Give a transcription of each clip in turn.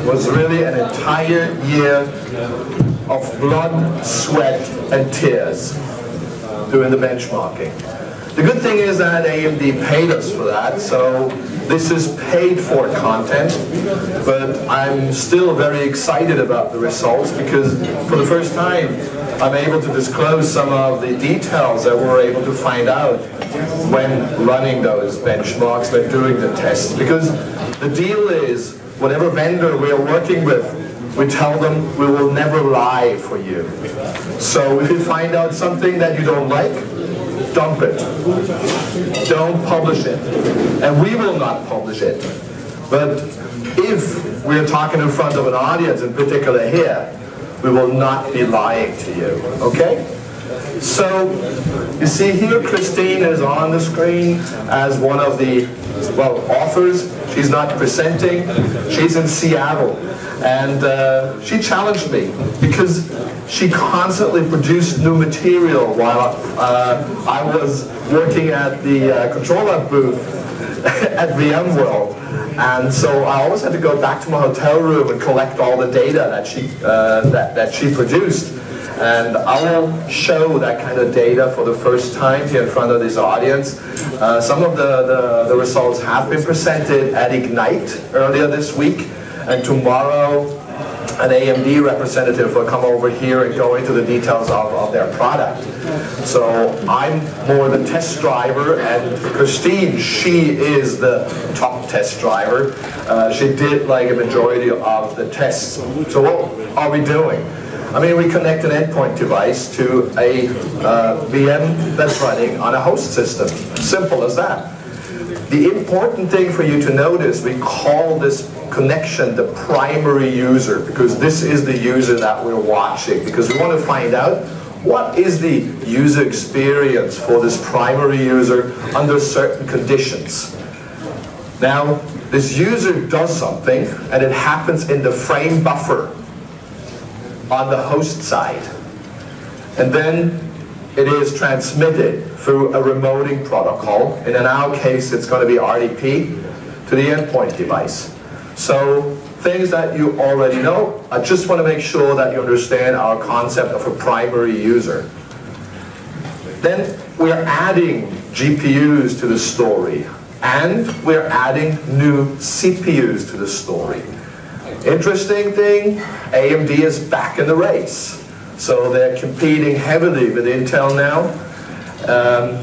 was really an entire year of blood, sweat, and tears doing the benchmarking. The good thing is that AMD paid us for that, so this is paid for content, but I'm still very excited about the results because for the first time I'm able to disclose some of the details that we're able to find out when running those benchmarks, when doing the tests. Because the deal is, whatever vendor we are working with, we tell them we will never lie for you. So if you find out something that you don't like, dump it. Don't publish it. And we will not publish it. But if we're talking in front of an audience, in particular here, we will not be lying to you, okay? So, you see here, Christine is on the screen as one of the, well, authors. She's not presenting. She's in Seattle. And she challenged me because she constantly produced new material while I was working at the Control Lab booth at VMworld. And so I always had to go back to my hotel room and collect all the data that she produced. And I will show that kind of data for the first time here in front of this audience. Some of the results have been presented at Ignite earlier this week. And tomorrow, an AMD representative will come over here and go into the details of their product. So I'm more the test driver, and Christine, she is the top test driver. She did like a majority of the tests. So what are we doing? I mean, we connect an endpoint device to a VM that's running on a host system. Simple as that. The important thing for you to notice, we call this connection the primary user, because this is the user that we're watching, because we want to find out what is the user experience for this primary user under certain conditions. Now, this user does something, and it happens in the frame buffer on the host side. And then it is transmitted through a remoting protocol, and in our case it's going to be RDP, to the endpoint device. So things that you already know, I just want to make sure that you understand our concept of a primary user. Then we're adding GPUs to the story, and we're adding new CPUs to the story. Interesting thing, AMD is back in the race. So they're competing heavily with Intel now.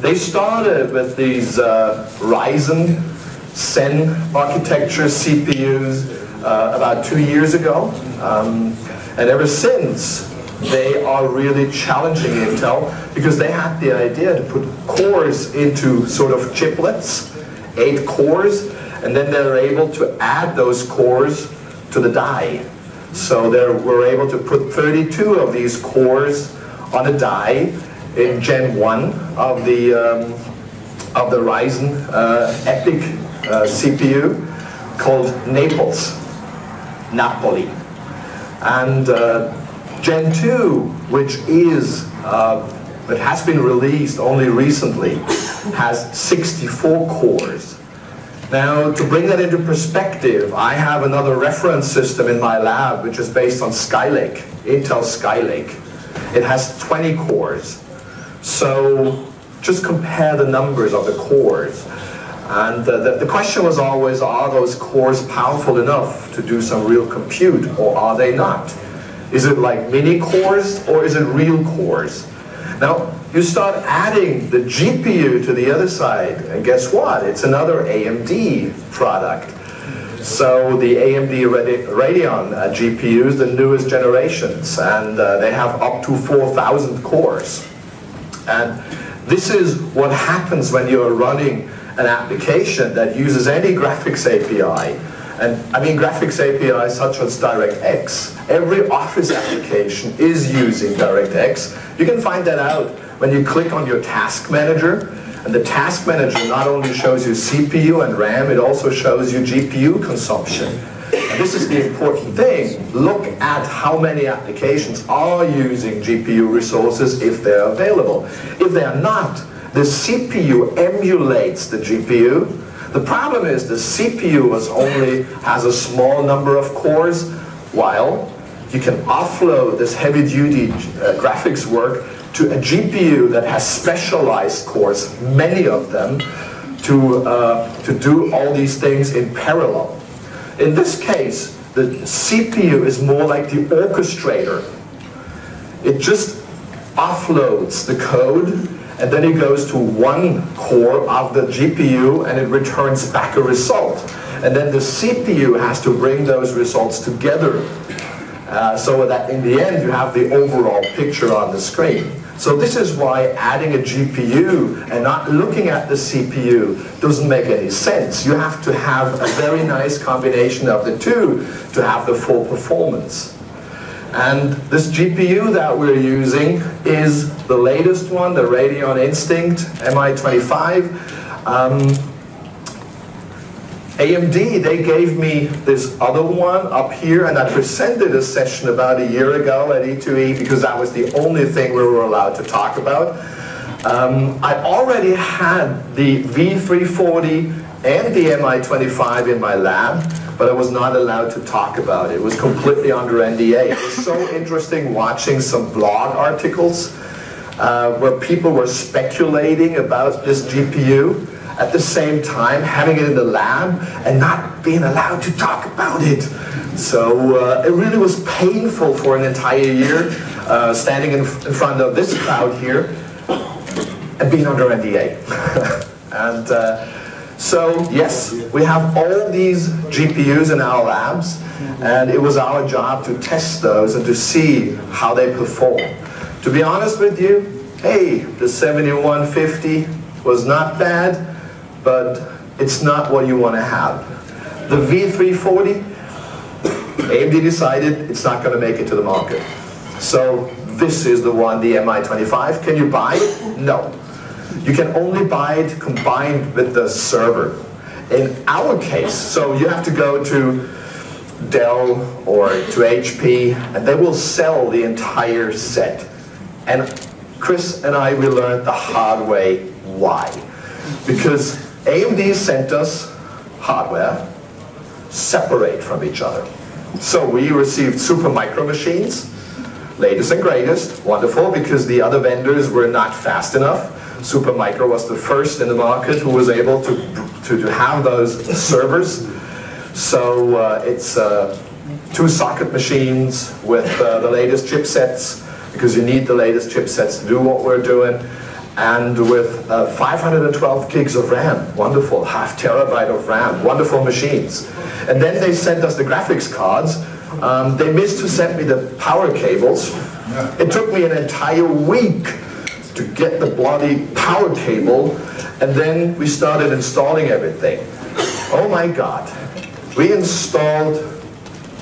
They started with these Ryzen Zen architecture CPUs about 2 years ago. And ever since, they are really challenging Intel because they had the idea to put cores into sort of chiplets, 8 cores, and then they're able to add those cores to the die. So we're able to put 32 of these cores on a die in Gen 1 of the Ryzen EPIC CPU called Naples, Napoli. And Gen 2, which is, it has been released only recently, has 64 cores. Now, to bring that into perspective, I have another reference system in my lab which is based on Skylake, Intel Skylake. It has 20 cores. So just compare the numbers of the cores. And the question was always, are those cores powerful enough to do some real compute, or are they not? Is it like mini cores, or is it real cores? Now, you start adding the GPU to the other side, and guess what? It's another AMD product. So the AMD Radeon GPUs, the newest generations, and they have up to 4,000 cores. And this is what happens when you're running an application that uses any graphics API. And I mean graphics API such as DirectX. Every Office application is using DirectX. You can find that out when you click on your task manager. And the task manager not only shows you CPU and RAM, it also shows you GPU consumption. And this is the important thing. Look at how many applications are using GPU resources if they're available. If they are not, the CPU emulates the GPU. The problem is the CPU has a small number of cores, while you can offload this heavy-duty graphics work to a GPU that has specialized cores, many of them, to do all these things in parallel. In this case, the CPU is more like the orchestrator. It just offloads the code, and then it goes to one core of the GPU, and it returns back a result. And then the CPU has to bring those results together, so that in the end you have the overall picture on the screen. So this is why adding a GPU and not looking at the CPU doesn't make any sense. You have to have a very nice combination of the two to have the full performance. And this GPU that we're using is the latest one, the Radeon Instinct MI25. AMD, they gave me this other one up here, and I presented a session about a year ago at E2E because that was the only thing we were allowed to talk about. I already had the V340 and the MI25 in my lab, but I was not allowed to talk about it. It was completely under NDA. It was so interesting watching some blog articles where people were speculating about this GPU, at the same time having it in the lab and not being allowed to talk about it. So it really was painful for an entire year standing in front of this crowd here and being under NDA. And so yes, we have all these GPUs in our labs, and it was our job to test those and to see how they perform. To be honest with you, hey, the 7150 was not bad, but it's not what you want to have. The V340, AMD decided it's not going to make it to the market. So this is the one, the MI25. Can you buy it? No. You can only buy it combined with the server. In our case, so you have to go to Dell or to HP, and they will sell the entire set. And Chris and I, we learned the hard way why. Because AMD sent us hardware separate from each other. So we received super micro machines, latest and greatest, wonderful, because the other vendors were not fast enough. Supermicro was the first in the market who was able to have those servers. So it's 2 socket machines with the latest chipsets, because you need the latest chipsets to do what we're doing. And with 512 gigs of RAM, wonderful, ½ terabyte of RAM, wonderful machines. And then they sent us the graphics cards. They missed to send me the power cables. It took me an entire week to get the bloody power cable, and then we started installing everything. Oh my God. We installed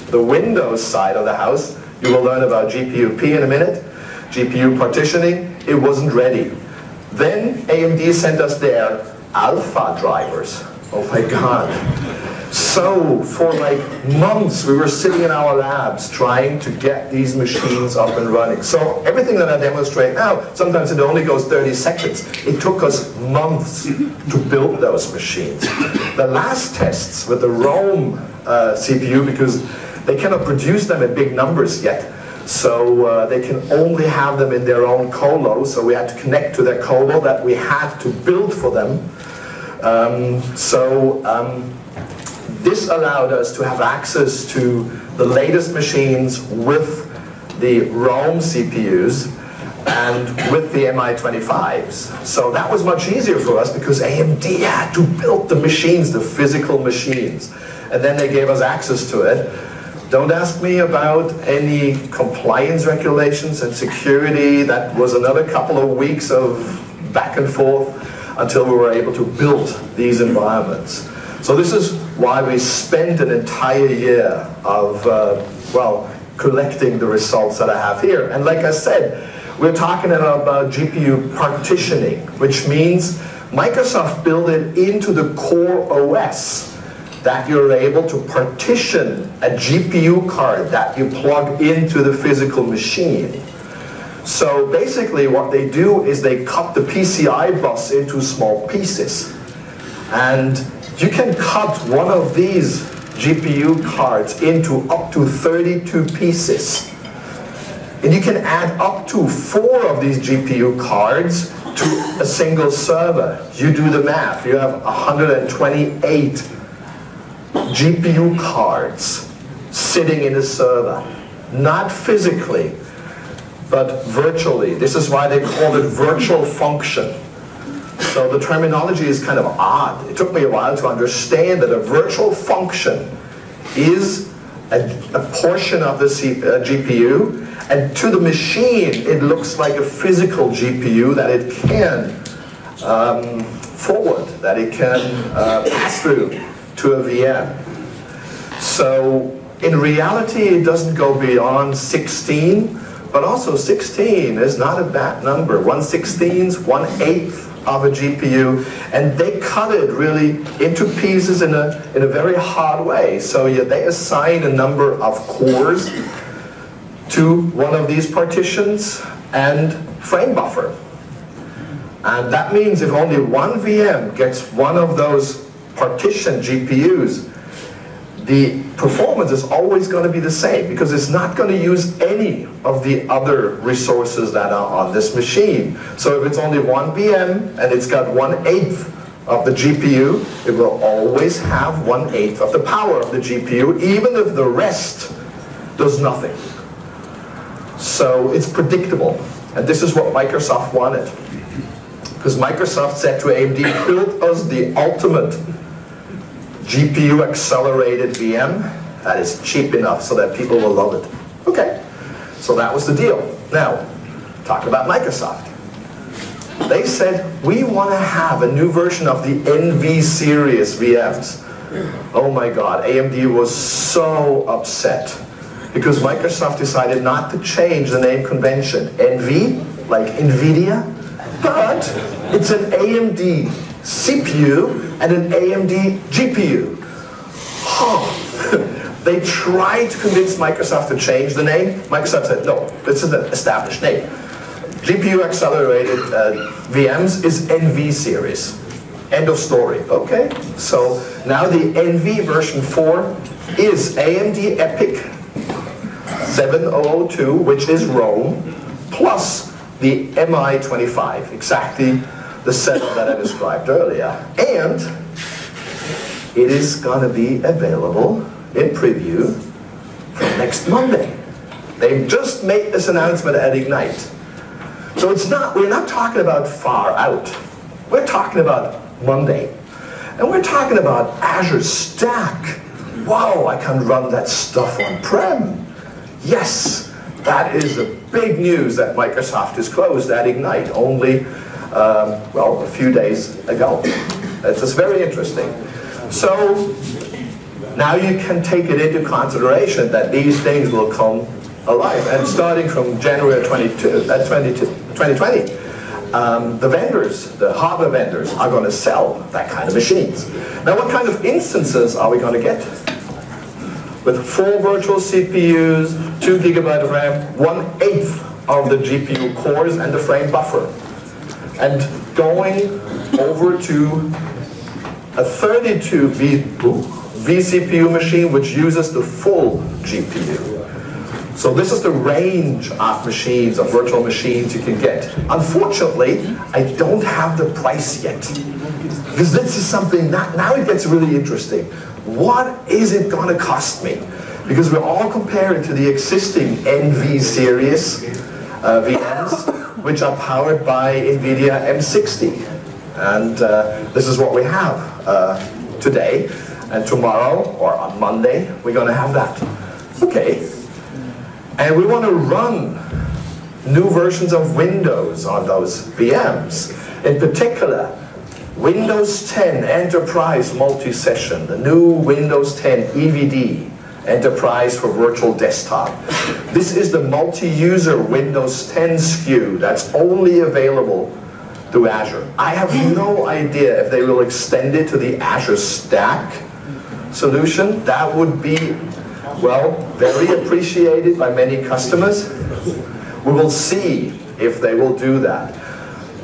the Windows side of the house. You will learn about GPU-P in a minute. GPU partitioning, it wasn't ready. Then AMD sent us their alpha drivers. Oh my God. So for like months we were sitting in our labs trying to get these machines up and running. So everything that I demonstrate now, sometimes it only goes 30 seconds. It took us months to build those machines. The last tests with the Rome CPU, because they cannot produce them in big numbers yet. So they can only have them in their own colo, so we had to connect to their colo that we had to build for them. This allowed us to have access to the latest machines with the Rome CPUs and with the MI25s. So that was much easier for us because AMD had to build the machines, the physical machines. And then they gave us access to it. Don't ask me about any compliance regulations and security. That was another couple of weeks of back and forth until we were able to build these environments. So this is why we spent an entire year of, well, collecting the results that I have here. And like I said, we're talking about GPU partitioning, which means Microsoft built it into the core OS that you're able to partition a GPU card that you plug into the physical machine. So basically what they do is they cut the PCI bus into small pieces. And You can cut one of these GPU cards into up to 32 pieces. And you can add up to 4 of these GPU cards to a single server. You do the math. You have 128 GPU cards sitting in a server. Not physically, but virtually. This is why they call it virtual function. So the terminology is kind of odd. It took me a while to understand that a virtual function is a portion of the GPU, and to the machine it looks like a physical GPU that it can forward, that it can pass through to a VM. So in reality it doesn't go beyond 16, but also 16 is not a bad number. 1/16 is 1/8 of a GPU, and they cut it really into pieces in a very hard way. So they assign a number of cores to one of these partitions and frame buffer. And that means if only one VM gets one of those partition GPUs, the performance is always going to be the same, because it's not going to use any of the other resources that are on this machine. So if it's only one VM and it's got 1/8 of the GPU, it will always have 1/8 of the power of the GPU, even if the rest does nothing. So it's predictable. And this is what Microsoft wanted. Because Microsoft said to AMD, build us the ultimate GPU accelerated VM that is cheap enough so that people will love it. Okay, so that was the deal. Now, talk about Microsoft. They said, we want to have a new version of the NV series VMs. Oh my God, AMD was so upset because Microsoft decided not to change the name convention. NV, like NVIDIA, but it's an AMD CPU and an AMD GPU. Oh. They tried to convince Microsoft to change the name. Microsoft said, no, this is an established name. GPU accelerated VMs is NV series. End of story, okay? So now the NV version 4 is AMD EPYC 7002, which is Rome, plus the MI25, exactly the setup that I described earlier. And it is going to be available in preview from next Monday. They just made this announcement at Ignite. So we're not talking about far out. We're talking about Monday. And we're talking about Azure Stack. Wow, I can run that stuff on-prem. Yes, that is the big news that Microsoft disclosed at Ignite only, well, a few days ago. It's just very interesting. So now you can take it into consideration that these things will come alive. And starting from January 2020, the vendors, the hardware vendors, are going to sell that kind of machines. Now, what kind of instances are we going to get? With 4 virtual CPUs, 2 GB of RAM, 1/8 of the GPU cores and the frame buffer. And going over to a 32 vCPU machine which uses the full GPU. So this is the range of machines, of virtual machines you can get. Unfortunately, I don't have the price yet. Because this is something, now it gets really interesting. What is it going to cost me? Because we're all comparing to the existing NV series VMs, which are powered by NVIDIA M60. And this is what we have today. And tomorrow, or on Monday, we're going to have that. Okay. And we want to run new versions of Windows on those VMs. In particular, Windows 10 Enterprise Multi-Session, the new Windows 10 EVD, Enterprise for Virtual Desktop. This is the multi-user Windows 10 SKU that's only available through Azure. I have no idea if they will extend it to the Azure Stack solution. That would be, well, very appreciated by many customers. We will see if they will do that.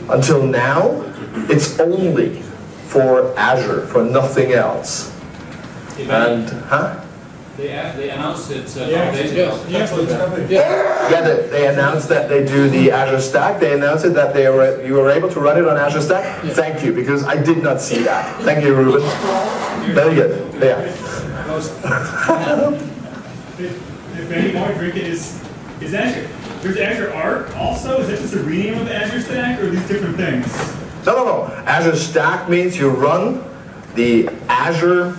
Until now, it's only for Azure, for nothing else. And, They announced it they announced that they do the Azure Stack. They announced it that you were able to run it on Azure Stack. Yeah. Thank you, because I did not see that. Thank you, Ruben. Very good. Yeah. If any more drink it is Azure. There's Azure Arc also. Is that just a rename of Azure Stack, or are these different things? No. Azure Stack means you run the Azure.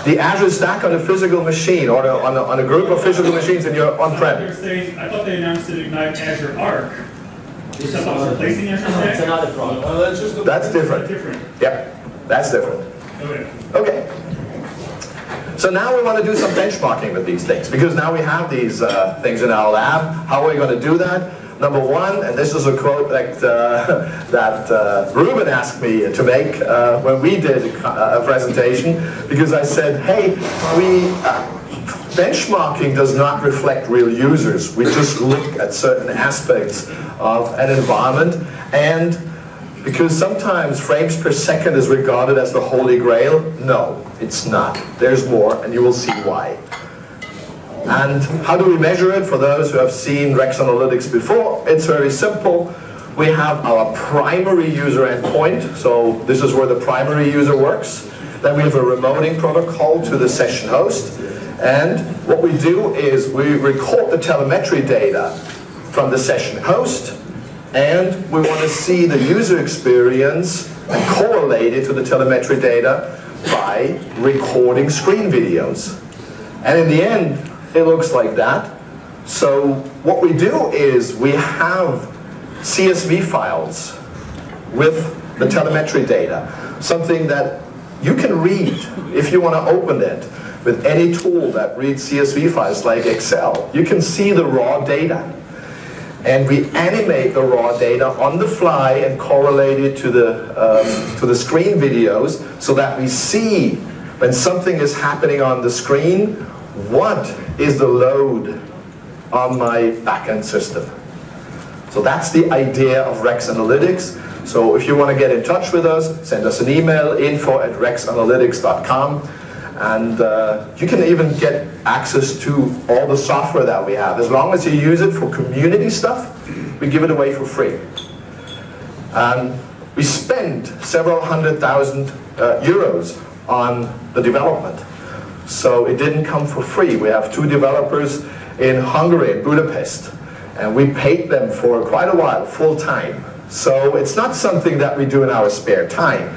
The Azure Stack on a physical machine, or on a group of physical machines in your on-prem. I thought they announced to Ignite Azure Arc. Which I thought was replacing Azure Stack. That's another problem. That's different. Yeah, that's different. Okay. So now we want to do some benchmarking with these things, because now we have these things in our lab. How are we going to do that? Number one, and this is a quote that Ruben asked me to make when we did a presentation, because I said, hey, benchmarking does not reflect real users. We just look at certain aspects of an environment, and because sometimes frames per second is regarded as the holy grail. No, it's not. There's more, and you will see why. And how do we measure it? For those who have seen Rex Analytics before, it's very simple. We have our primary user endpoint, so this is where the primary user works. Then we have a remoting protocol to the session host. And what we do is we record the telemetry data from the session host, and we want to see the user experience and correlate it to the telemetry data by recording screen videos. And in the end, it looks like that. So what we do is we have CSV files with the telemetry data, something that you can read if you want to open it with any tool that reads CSV files like Excel. You can see the raw data. And we animate the raw data on the fly and correlate it to the screen videos, so that we see when something is happening on the screen, what is the load on my backend system. So that's the idea of Rex Analytics. So if you want to get in touch with us, send us an email, info@rexanalytics.com. And you can even get access to all the software that we have. As long as you use it for community stuff, we give it away for free. We spend several $100,000 euros on the development. So it didn't come for free. We have 2 developers in Hungary, in Budapest. And we paid them for quite a while, full time. So it's not something that we do in our spare time.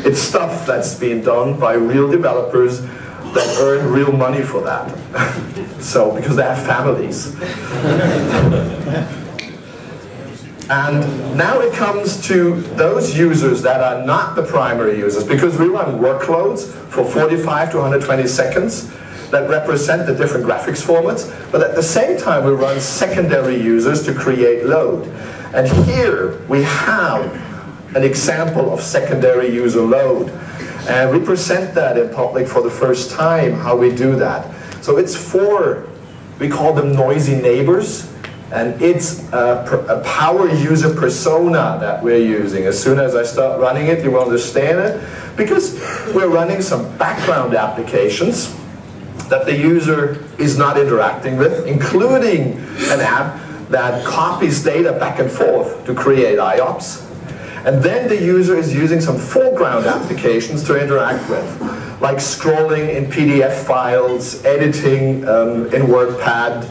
It's stuff that's being done by real developers that earn real money for that. So, because they have families. And now it comes to those users that are not the primary users, because we run workloads for 45 to 120 seconds that represent the different graphics formats, but at the same time we run secondary users to create load. And here we have an example of secondary user load. And we present that in public for the first time, how we do that. So it's for, we call them noisy neighbors, and it's a power user persona that we're using. As soon as I start running it, you will understand it, because we're running some background applications that the user is not interacting with, including an app that copies data back and forth to create IOPS. And then the user is using some foreground applications to interact with, like scrolling in PDF files, editing in WordPad,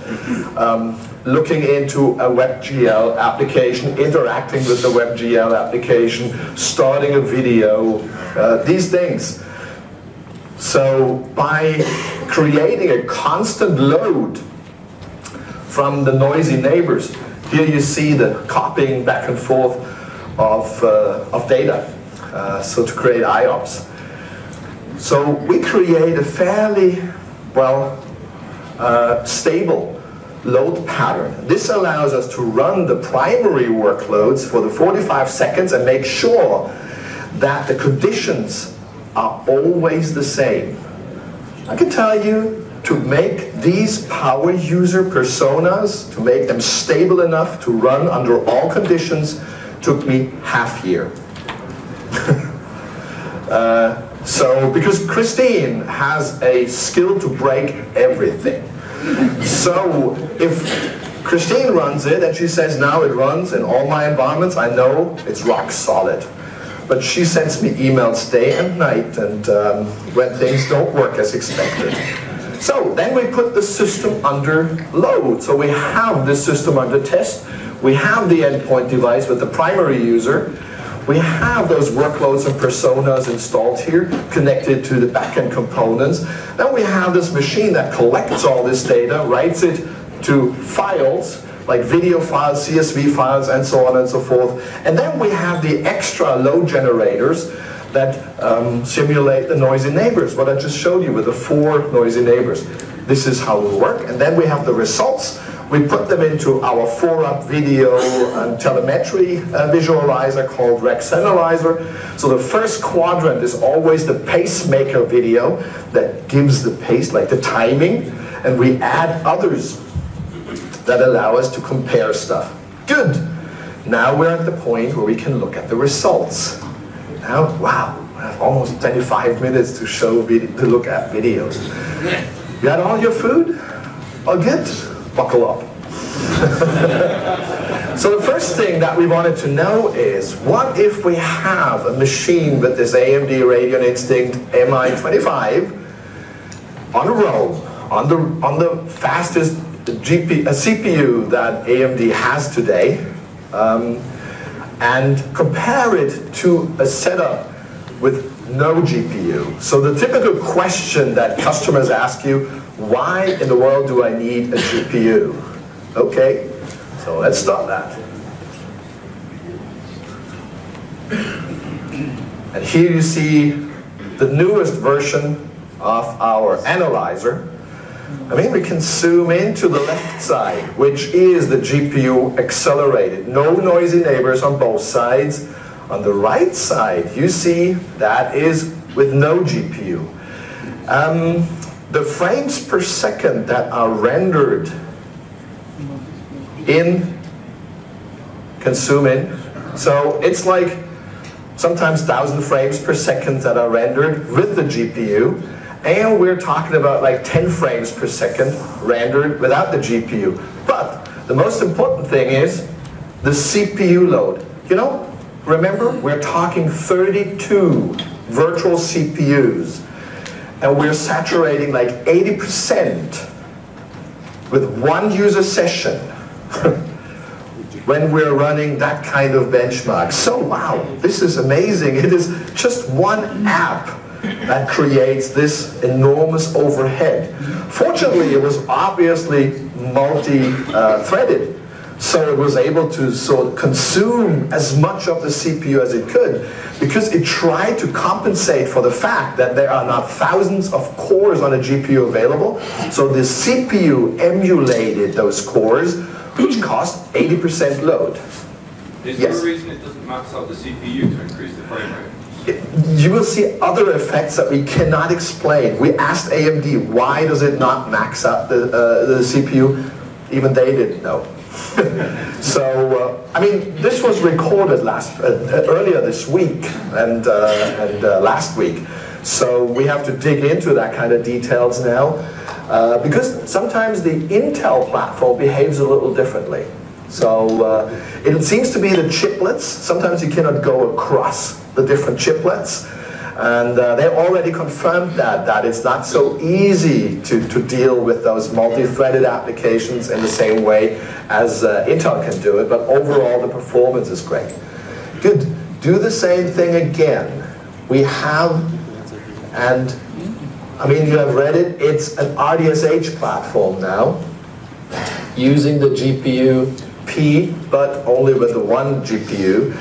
looking into a WebGL application, interacting with the WebGL application, starting a video, these things. So by creating a constant load from the noisy neighbors, here you see the copying back and forth of data, so to create IOPS. So we create a fairly, stable load pattern. This allows us to run the primary workloads for the 45 seconds and make sure that the conditions are always the same. I can tell you, to make these power user personas, to make them stable enough to run under all conditions, took me half a year. Because Christine has a skill to break everything. So if Christine runs it and she says now it runs in all my environments, I know it's rock solid. But she sends me emails day and night and when things don't work as expected. So then we put the system under load. So we have the system under test. We have the endpoint device with the primary user. We have those workloads and personas installed here, connected to the backend components. Then we have this machine that collects all this data, writes it to files, like video files, CSV files, and so on and so forth. And then we have the extra load generators that simulate the noisy neighbors, what I just showed you with the 4 noisy neighbors. This is how it works. And then we have the results. We put them into our 4-up video and telemetry visualizer called Rex Analyzer. So the first quadrant is always the pacemaker video that gives the pace, like the timing, and we add others that allow us to compare stuff. Good. Now we're at the point where we can look at the results. Now, wow, I have almost 25 minutes to look at videos. You got all your food? All good? Buckle up. So the first thing that we wanted to know is, what if we have a machine with this AMD Radeon Instinct MI25 on a roll, on the fastest CPU that AMD has today, and compare it to a setup with no GPU. So the typical question that customers ask you, why in the world do I need a GPU? Okay, so let's start that. And here you see the newest version of our analyzer. I mean, we can zoom into the left side, which is the GPU accelerated. No noisy neighbors on both sides. On the right side, you see that is with no GPU. The frames per second that are rendered in, can zoom in. So it's like sometimes 1,000 frames per second that are rendered with the GPU. And we're talking about like 10 frames per second rendered without the GPU. But the most important thing is the CPU load. You know, remember, we're talking 32 virtual CPUs. And we're saturating like 80% with one user session when we're running that kind of benchmark. So wow, this is amazing. It is just one app that creates this enormous overhead. Fortunately, it was obviously multi-threaded, so it was able to sort of consume as much of the CPU as it could, because it tried to compensate for the fact that there are not thousands of cores on a GPU available, so the CPU emulated those cores, which cost 80% load. Is there a reason it doesn't max out the CPU to increase the frame rate? You will see other effects that we cannot explain. We asked AMD, why does it not max out the CPU? Even they didn't know. So, I mean, this was recorded earlier this week and last week. So we have to dig into that kind of details now. Because sometimes the Intel platform behaves a little differently. So it seems to be the chiplets. Sometimes you cannot go across the different chiplets. And they already confirmed that it's not so easy to deal with those multi-threaded applications in the same way as Intel can do it. But overall, the performance is great. Good. Do the same thing again. We have, and I mean, you have read it, it's an RDSH platform now, using the GPU P, but only with the one GPU.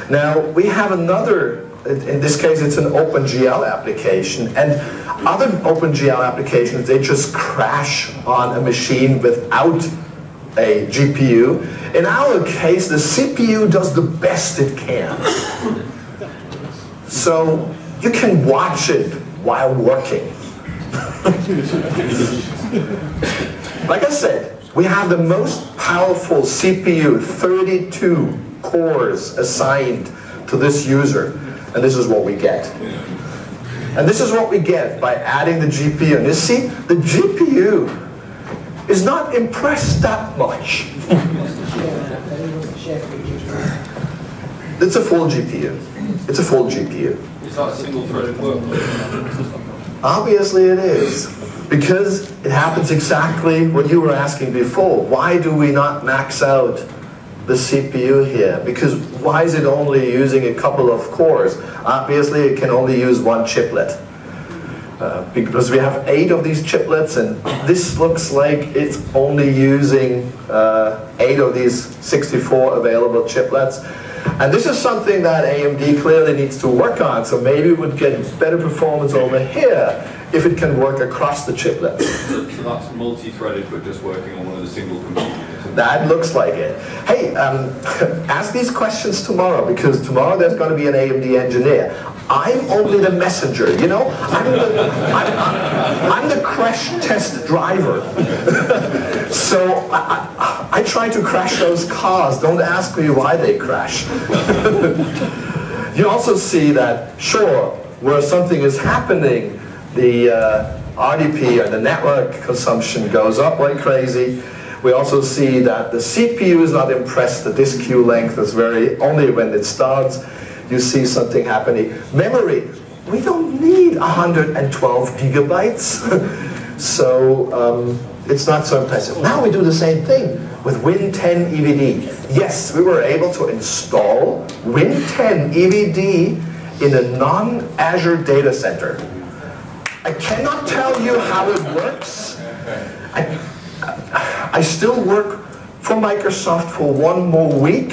Now, we have another, in this case, it's an OpenGL application, and other OpenGL applications, they just crash on a machine without a GPU. In our case, the CPU does the best it can. So, you can watch it while working. Like I said, we have the most powerful CPU, 32 cores assigned to this user. And this is what we get. And this is what we get by adding the GPU. And you see, the GPU is not impressed that much. It's a full GPU. It's a full GPU. It's not a single-threaded workload. Obviously it is. Because it happens exactly what you were asking before. Why do we not max out the CPU here? Because why is it only using a couple of cores? Obviously it can only use one chiplet. Because we have 8 of these chiplets, and this looks like it's only using 8 of these 64 available chiplets. And this is something that AMD clearly needs to work on, so maybe it would get better performance over here if it can work across the chiplets. So that's multi-threaded but just working on one of the single computers. That looks like it. Hey, ask these questions tomorrow, because tomorrow there's going to be an AMD engineer. I'm only the messenger, you know? I'm the crash test driver. So I try to crash those cars. Don't ask me why they crash. You also see that, sure, where something is happening, the RDP, or the network consumption, goes up like crazy. We also see that the CPU is not impressed. The disk queue length is only when it starts, you see something happening. Memory, we don't need 112 gigabytes. So it's not so impressive. Now we do the same thing with Win 10 EVD. Yes, we were able to install Win 10 EVD in a non-Azure data center. I cannot tell you how it works. I still work for Microsoft for one more week.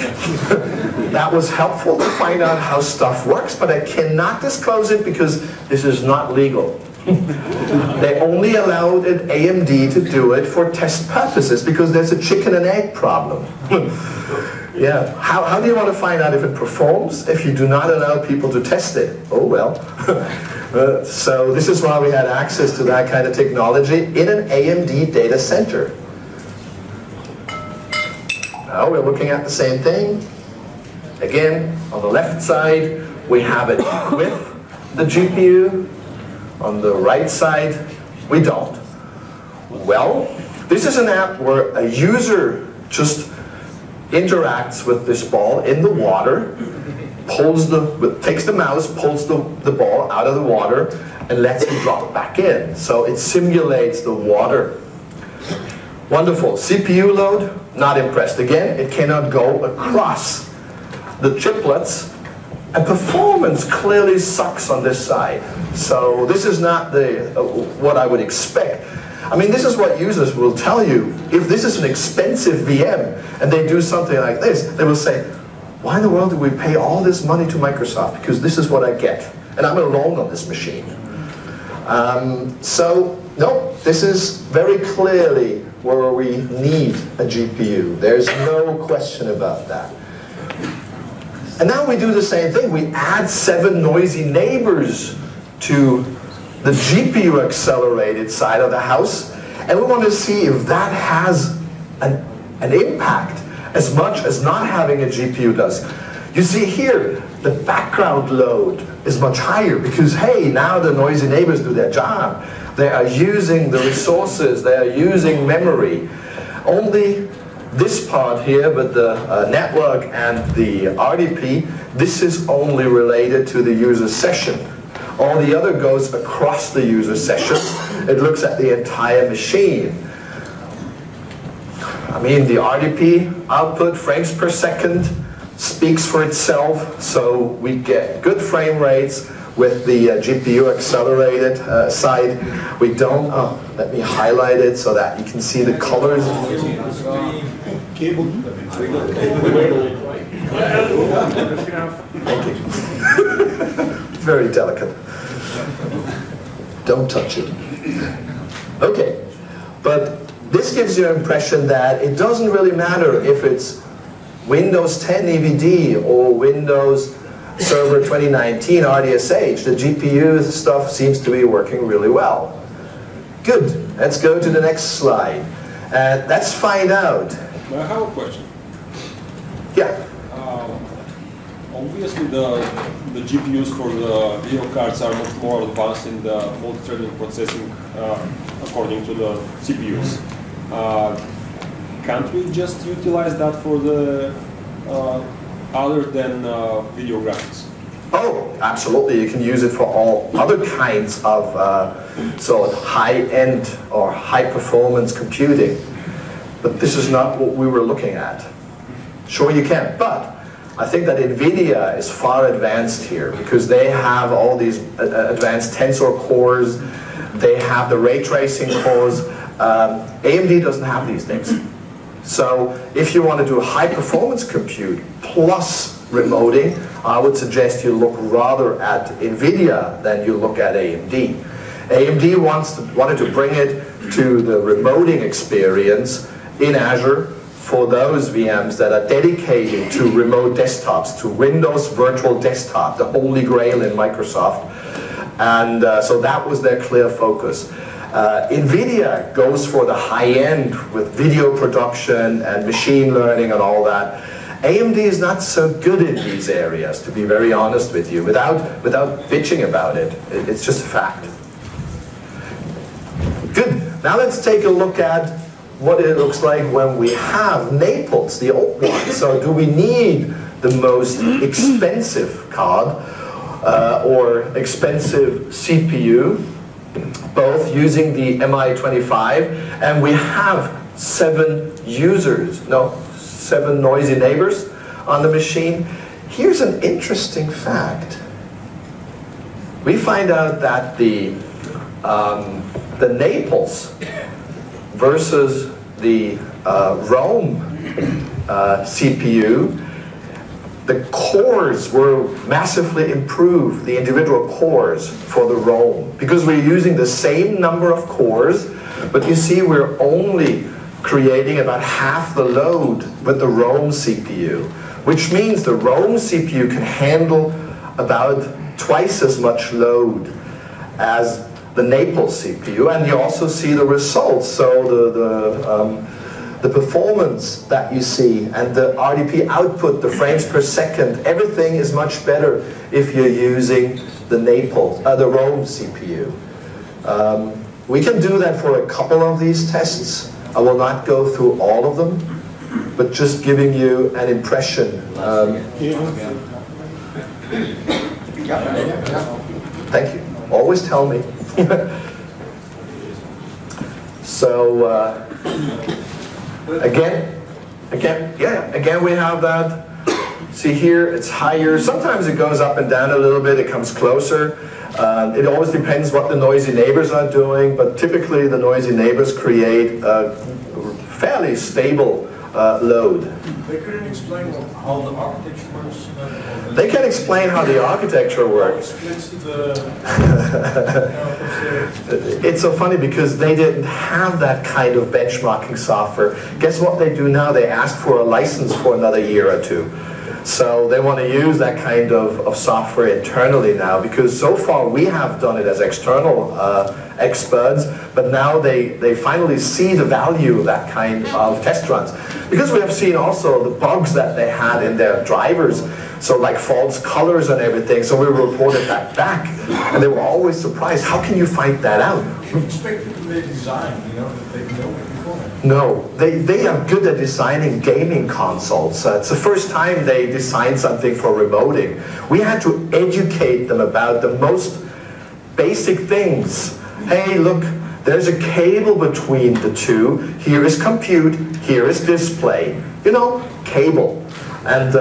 That was helpful to find out how stuff works, but I cannot disclose it because this is not legal. They only allowed AMD to do it for test purposes because there's a chicken and egg problem. Yeah, how do you want to find out if it performs if you do not allow people to test it? Oh well. So this is why we had access to that kind of technology in an AMD data center. Now we're looking at the same thing. Again, on the left side, we have it with the GPU. On the right side, we don't. Well, this is an app where a user just interacts with this ball in the water, takes the mouse, pulls the ball out of the water, and lets it drop back in. So it simulates the water. Wonderful. CPU load, not impressed. Again, it cannot go across the chiplets, and performance clearly sucks on this side. So this is not what I would expect. I mean, this is what users will tell you. If this is an expensive VM and they do something like this, they will say, why in the world do we pay all this money to Microsoft? Because this is what I get. And I'm alone on this machine. So, no, this is very clearly where we need a GPU. There's no question about that. And now we do the same thing. We add 7 noisy neighbors to the GPU accelerated side of the house, and we want to see if that has an impact as much as not having a GPU does. You see here, the background load is much higher because, hey, now the noisy neighbors do their job. They are using the resources, they are using memory. Only this part here with the network and the RDP, this is only related to the user session. All the other goes across the user session. It looks at the entire machine. I mean, the RDP output, frames per second, speaks for itself, so we get good frame rates with the GPU accelerated side. We don't, let me highlight it so that you can see the colors. Thank you. Very delicate. Don't touch it. Okay, but this gives you an impression that it doesn't really matter if it's Windows 10 EVD or Windows Server 2019 RDSH. The GPU stuff seems to be working really well. Good. Let's go to the next slide. Let's find out. I have a question. Yeah. Obviously, the GPUs for the video cards are much more advanced in the multi-threading processing according to the CPUs. Can't we just utilize that for the other than video graphics? Oh, absolutely. You can use it for all other kinds of high-end or high-performance computing. But this is not what we were looking at. Sure, you can, but I think that NVIDIA is far advanced here because they have all these advanced tensor cores, they have the ray tracing cores. AMD doesn't have these things. So if you want to do high performance compute plus remoting, I would suggest you look rather at NVIDIA than you look at AMD. AMD wanted to bring it to the remoting experience in Azure for those VMs that are dedicated to remote desktops, to Windows Virtual Desktop, the holy grail in Microsoft. And so that was their clear focus. NVIDIA goes for the high end with video production and machine learning and all that. AMD is not so good in these areas, to be very honest with you, without bitching about it. It's just a fact. Good. Now let's take a look at what it looks like when we have Naples, the old one. So do we need the most expensive card or expensive CPU, both using the MI25, and we have 7 noisy neighbors on the machine? Here's an interesting fact. We find out that the Naples versus the Rome CPU, the cores were massively improved, the individual cores for the Rome, because we're using the same number of cores, but you see we're only creating about half the load with the Rome CPU, which means the Rome CPU can handle about twice as much load as the Naples CPU, and you also see the results. So the performance that you see and the RDP output, the frames per second, everything is much better if you're using the the Rome CPU. We can do that for a couple of these tests. I will not go through all of them, but just giving you an impression. Thank you. Always tell me. So again we have that. See here, it's higher. Sometimes it goes up and down a little bit. It comes closer. It always depends what the noisy neighbors are doing, but typically the noisy neighbors create a fairly stable load. They couldn't explain how the architecture works? They can explain how the architecture works. It's so funny because they didn't have that kind of benchmarking software. Guess what they do now? They ask for a license for another year or two. So they want to use that kind of software internally now, because so far we have done it as external experts, but now they finally see the value of that kind of test runs. Because we have seen also the bugs that they had in their drivers, so like false colors and everything, so we reported that back, and they were always surprised, how can you find that out? We expected them to design, that they know it beforehand. No, they are good at designing gaming consoles. It's the first time they designed something for remoting. We had to educate them about the most basic things. Hey, look, there's a cable between the two. Here is compute, here is display. Cable. And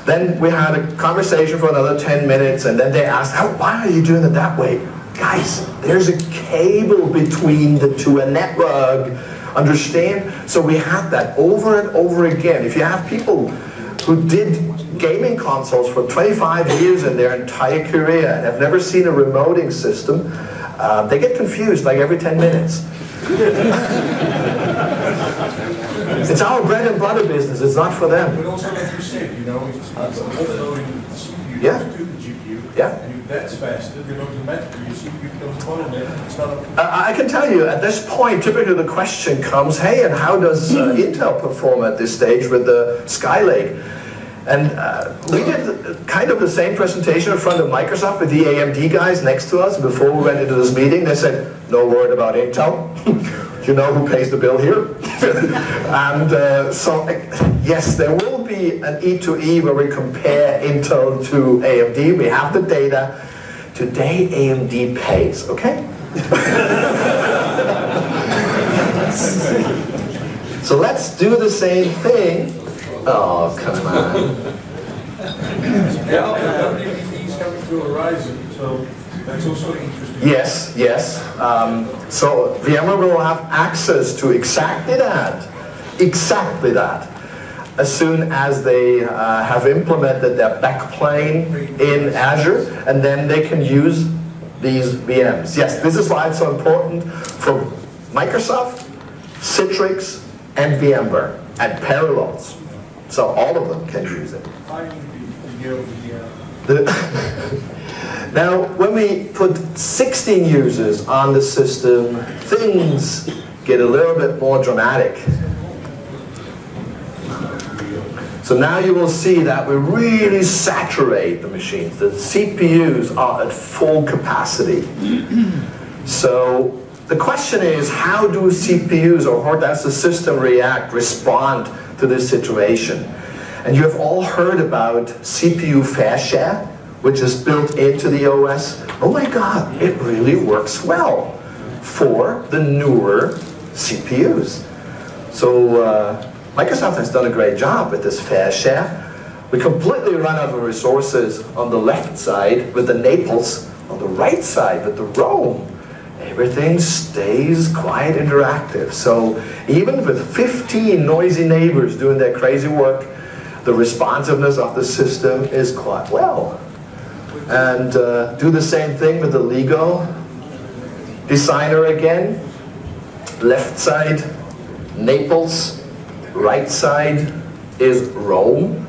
then we had a conversation for another 10 minutes, and then they asked, why are you doing it that way? Guys, there's a cable between the two, a network. Understand? So we had that over and over again. If you have people who did gaming consoles for 25 years in their entire career and have never seen a remoting system, they get confused like every 10 minutes. It's our bread and butter business, it's not for them. But also, like you said, it's offloading the CPU to the GPU, and if that's faster, then automatically your CPU becomes a bottleneck. It's not I can tell you, at this point, typically the question comes, hey, and how does Intel perform at this stage with the Skylake? And we did kind of the same presentation in front of Microsoft with the AMD guys next to us before we went into this meeting. They said, no word about Intel. You know who pays the bill here? And so, yes, there will be an E2E where we compare Intel to AMD. We have the data. Today, AMD pays, okay? So let's do the same thing. Oh, come on. He's coming to Horizon, so that's also interesting. Yes, yes. So VMware will have access to exactly that, as soon as they have implemented their backplane in Azure, and then they can use these VMs. Yes, this is why it's so important for Microsoft, Citrix, and VMware, and Parallels. So all of them can use it. Now, when we put 16 users on the system, things get a little bit more dramatic. So now you will see that we really saturate the machines. The CPUs are at full capacity. So the question is, how do CPUs, or how does the system respond to this situation? And you have all heard about CPU fair share, which is built into the OS. Oh my God, it really works well for the newer CPUs. So Microsoft has done a great job with this fair share. We completely run out of resources on the left side with the Naples, on the right side with the Rome. Everything stays quiet, interactive. So even with 15 noisy neighbors doing their crazy work, the responsiveness of the system is quite well. And do the same thing with the Lego designer again. Left side, Naples. Right side is Rome.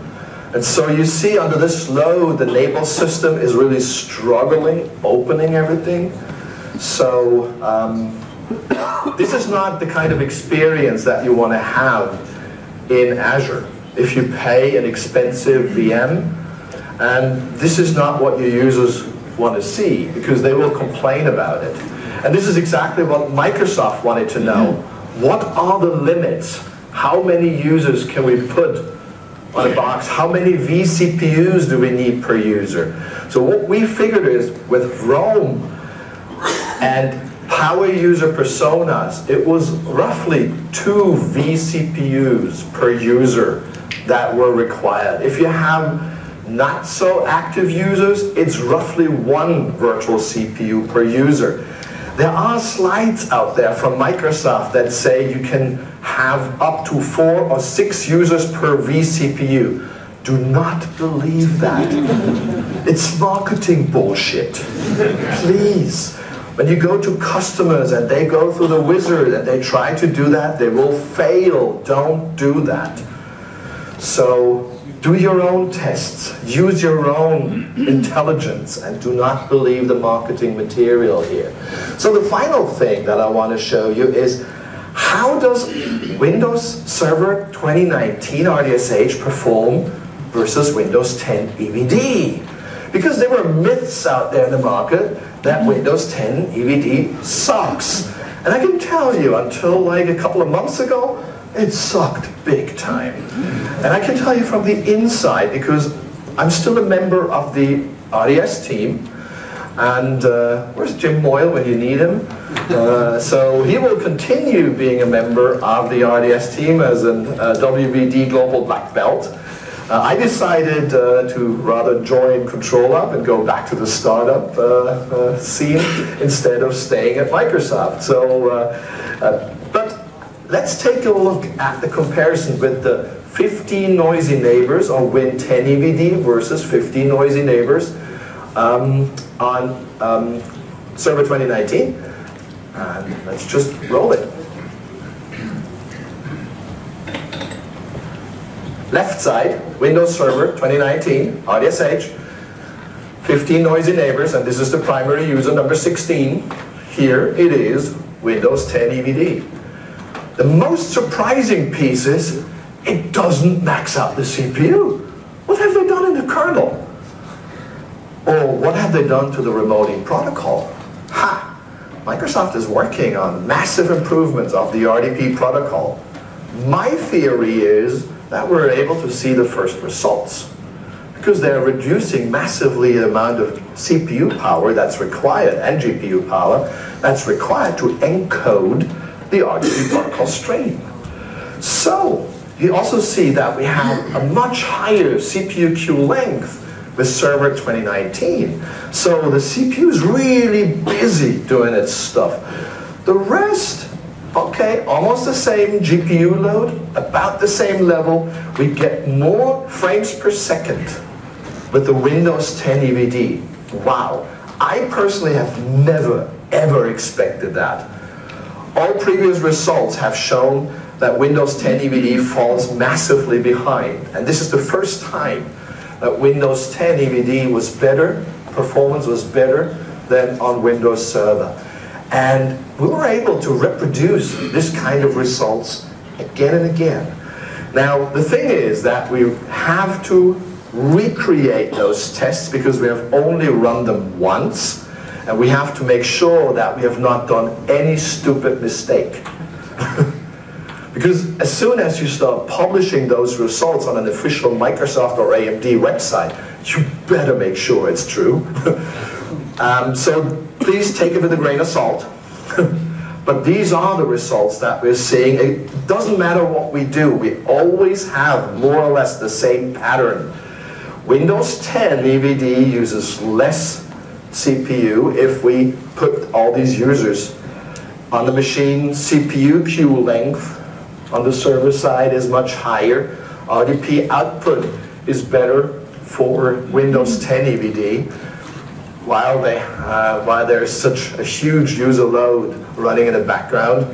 And so you see under this load, the Naples system is really struggling, opening everything. So this is not the kind of experience that you want to have in Azure. If you pay an expensive VM, and this is not what your users want to see, because they will complain about it. And this is exactly what Microsoft wanted to know. What are the limits? How many users can we put on a box? How many vCPUs do we need per user? So what we figured is, with Rome and power user personas, it was roughly 2 vCPUs per user that were required. If you have not so active users, it's roughly 1 virtual CPU per user. There are slides out there from Microsoft that say you can have up to 4 or 6 users per vCPU. Do not believe that. It's marketing bullshit. Please. When you go to customers and they go through the wizard and they try to do that, they will fail. Don't do that. So do your own tests. Use your own intelligence and do not believe the marketing material here. So the final thing that I want to show you is, how does Windows Server 2019 RDSH perform versus Windows 10 EVD? Because there were myths out there in the market that Windows 10 EVD sucks. And I can tell you, until like a couple of months ago, it sucked big time. And I can tell you from the inside, because I'm still a member of the RDS team, and where's Jim Moyle when you need him? So he will continue being a member of the RDS team as an WVD Global Black Belt. I decided to rather join ControlUp and go back to the startup scene instead of staying at Microsoft. So, but let's take a look at the comparison with the 15 noisy neighbors on Win 10 EVD versus 15 noisy neighbors on Server 2019. And let's just roll it. Left side, Windows Server 2019, RDSH, 15 noisy neighbors, and this is the primary user, number 16. Here it is, Windows 10 EVD. The most surprising piece is, it doesn't max out the CPU. Well, kernel. Or what have they done to the remoting protocol? Ha! Microsoft is working on massive improvements of the RDP protocol. My theory is that we're able to see the first results, because they're reducing massively the amount of CPU power that's required, and GPU power, that's required to encode the RDP protocol stream. So, you also see that we have a much higher CPU queue length with Server 2019. So the CPU is really busy doing its stuff. The rest, okay, almost the same GPU load, about the same level. We get more frames per second with the Windows 10 EVD. Wow, I personally have never, ever expected that. All previous results have shown that Windows 10 EVD falls massively behind. And this is the first time that Windows 10 EVD was better, performance was better than on Windows Server. And we were able to reproduce this kind of results again and again. Now, the thing is that we have to recreate those tests because we have only run them once, and we have to make sure that we have not done any stupid mistake. Because as soon as you start publishing those results on an official Microsoft or AMD website, you better make sure it's true. So please take it with a grain of salt. But these are the results that we're seeing. It doesn't matter what we do, we always have more or less the same pattern. Windows 10 EVD uses less CPU if we put all these users on the machine. CPU queue length on the server side is much higher. RDP output is better for Windows 10 EVD, while there's such a huge user load running in the background.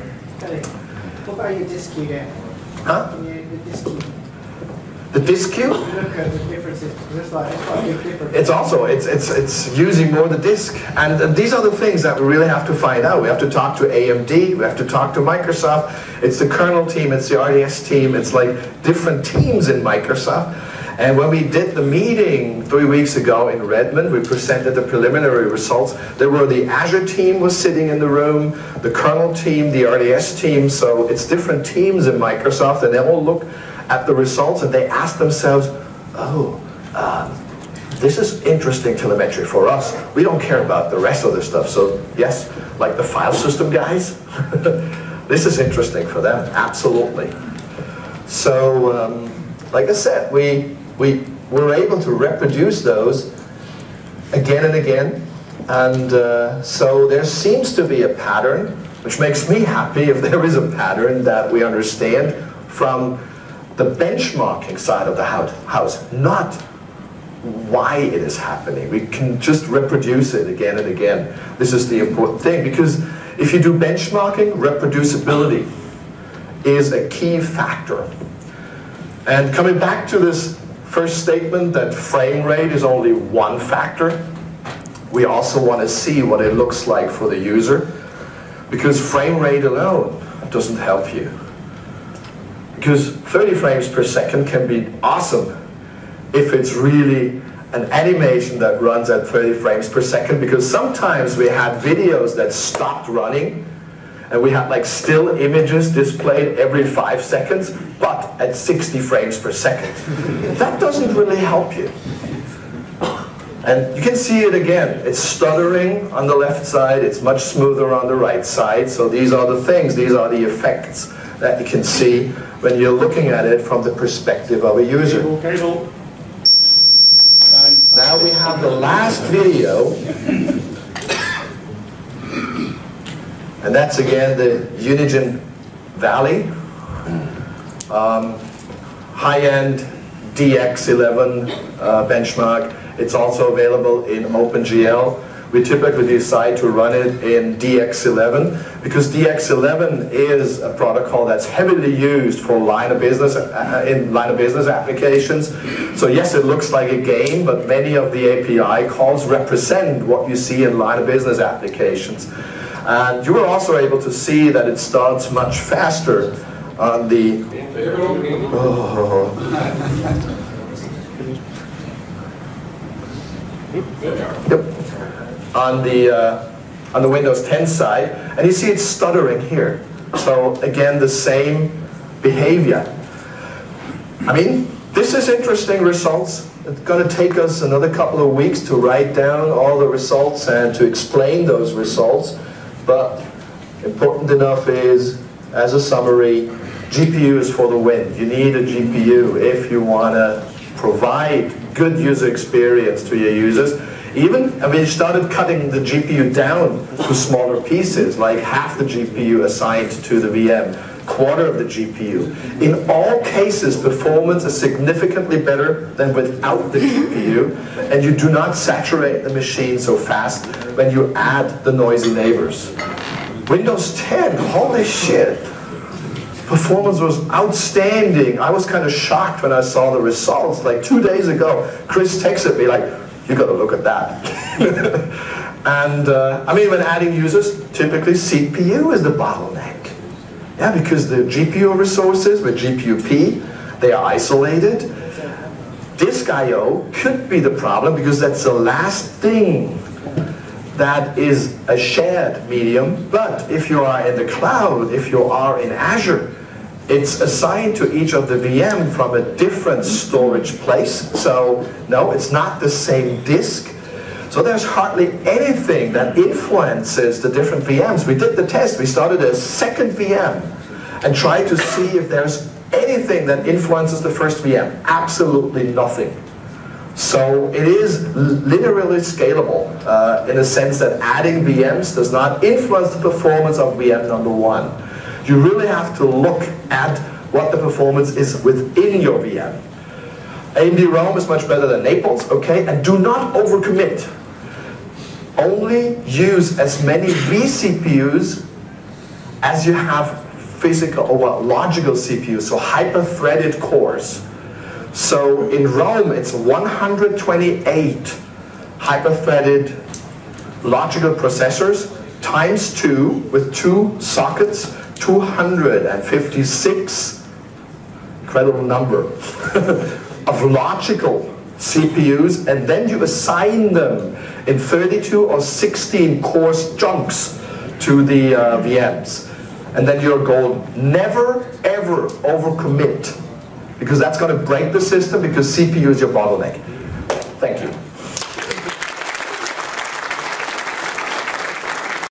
What about your disk queue there? Huh? The disk queue. The disk queue? Look at the differences. It's quite a big difference. It's also, it's using more the disk. And these are the things that we really have to find out. We have to talk to AMD, we have to talk to Microsoft. It's the kernel team, it's the RDS team, it's like different teams in Microsoft. And when we did the meeting 3 weeks ago in Redmond, we presented the preliminary results. There were the Azure team was sitting in the room, the kernel team, the RDS team. So it's different teams in Microsoft, and they all look at the results and they ask themselves, oh, this is interesting telemetry for us. We don't care about the rest of the stuff. So yes, like the file system guys, this is interesting for them, absolutely. So like I said, we were able to reproduce those again and again. And so there seems to be a pattern, which makes me happy if there is a pattern that we understand from the benchmarking side of the house, not why it is happening. We can just reproduce it again and again. This is the important thing, because if you do benchmarking, reproducibility is a key factor. And coming back to this first statement that frame rate is only one factor, we also want to see what it looks like for the user, because frame rate alone doesn't help you. Because 30 frames per second can be awesome if it's really an animation that runs at 30 frames per second, because sometimes we had videos that stopped running and we had like still images displayed every 5 seconds, but at 60 frames per second. That doesn't really help you. And you can see it again. It's stuttering on the left side, it's much smoother on the right side. So these are the things, these are the effects that you can see when you're looking at it from the perspective of a user. Now we have the last video, and that's again the Unigine Valley, high-end DX11 benchmark. It's also available in OpenGL. We typically decide to run it in DX11 because DX11 is a protocol that's heavily used for line of business applications. So yes, it looks like a game, but many of the API calls represent what you see in line of business applications. And you were also able to see that it starts much faster on the Yep. On the Windows 10 side, and you see it's stuttering here. So again, the same behavior. I mean, this is interesting results. It's going to take us another couple of weeks to write down all the results and to explain those results. But important enough is, as a summary, GPU is for the win. You need a GPU if you want to provide good user experience to your users. Even, I mean, you started cutting the GPU down to smaller pieces, like half the GPU assigned to the VM, quarter of the GPU. In all cases, performance is significantly better than without the GPU, and you do not saturate the machine so fast when you add the noisy neighbors. Windows 10, holy shit. Performance was outstanding. I was kind of shocked when I saw the results. Like 2 days ago, Chris texted me like, you got to look at that. And I mean, when adding users, typically CPU is the bottleneck. Yeah, because the GPU resources with GPU-P, they are isolated. Disk I/O could be the problem because that's the last thing that is a shared medium. But if you are in the cloud, if you are in Azure, it's assigned to each of the VM from a different storage place. So no, it's not the same disk. So there's hardly anything that influences the different VMs. We did the test. We started a second VM and tried to see if there's anything that influences the first VM. Absolutely nothing. So it is literally scalable in the sense that adding VMs does not influence the performance of VM number one. You really have to look at what the performance is within your VM. AMD Rome is much better than Naples, okay? And do not overcommit. Only use as many vCPUs as you have physical or logical CPUs, so hyper-threaded cores. So in Rome, it's 128 hyper-threaded logical processors times 2 with 2 sockets, 256, incredible number, of logical CPUs, and then you assign them in 32 or 16 course chunks to the VMs. And then your goal, never ever overcommit, because that's going to break the system because CPU is your bottleneck. Thank you.